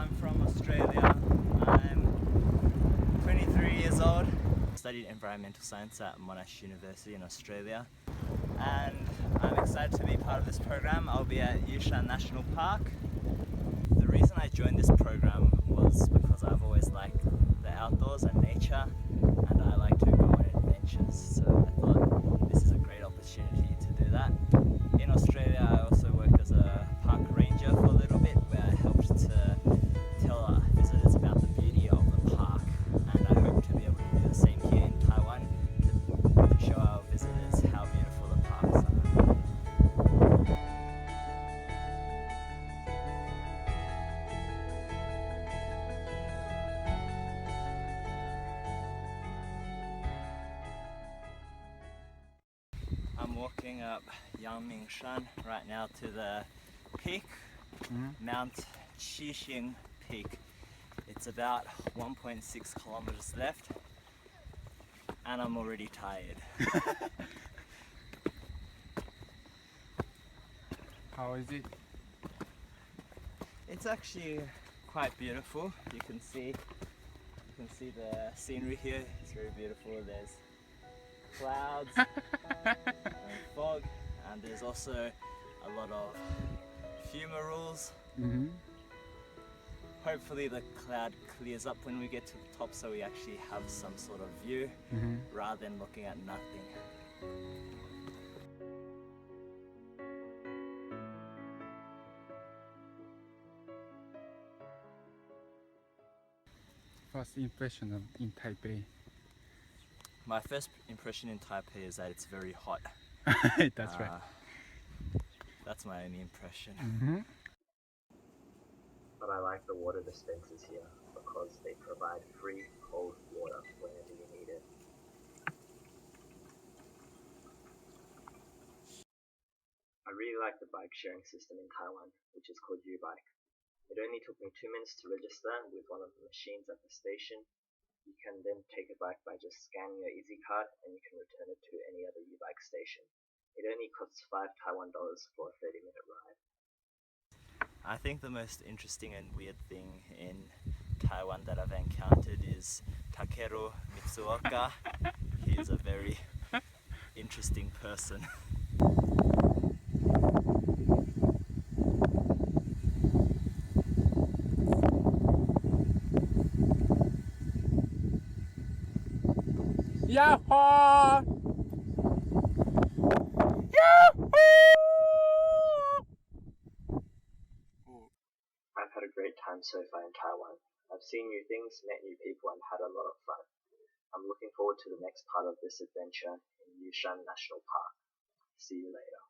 I'm from Australia. I'm 23 years old. I studied environmental science at Monash University in Australia. And I'm excited to be part of this program. I'll be at Yushan National Park. The reason I joined this program was because I've always liked the outdoors and nature, and I like to go on adventures. So I thought this is a great opportunity to do that. In Australia, I also worked as a park ranger for a little bit, where I helped to tell visitors about the beauty of the park, and I hope to be able to do the same here in Taiwan to show our visitors how beautiful the parks are. I'm walking up Yangmingshan right now to the peak, Mount Qixing Peak. It's about 1.6 kilometers left, and I'm already tired. How is it? It's actually quite beautiful. You can see the scenery here. It's very beautiful. There's clouds and fog, and there's also a lot of fumaroles. Hopefully the cloud clears up when we get to the top, so we actually have some sort of view rather than looking at nothing. First impression in Taipei. My first impression in Taipei is that it's very hot. That's right. That's my only impression. But I like the water dispensers here because they provide free cold water whenever you need it. I really like the bike sharing system in Taiwan, which is called U-Bike. It only took me 2 minutes to register with one of the machines at the station. You can then take a bike by just scanning your Easy Card, and you can return it to any other U-Bike station. It only costs 5 Taiwan dollars for a 30-minute ride. I think the most interesting and weird thing in Taiwan that I've encountered is Takeru Mitsuoka. He is a very interesting person. Yahoo! I've had a great time so far in Taiwan. I've seen new things, met new people, and had a lot of fun. I'm looking forward to the next part of this adventure in Yushan National Park. See you later.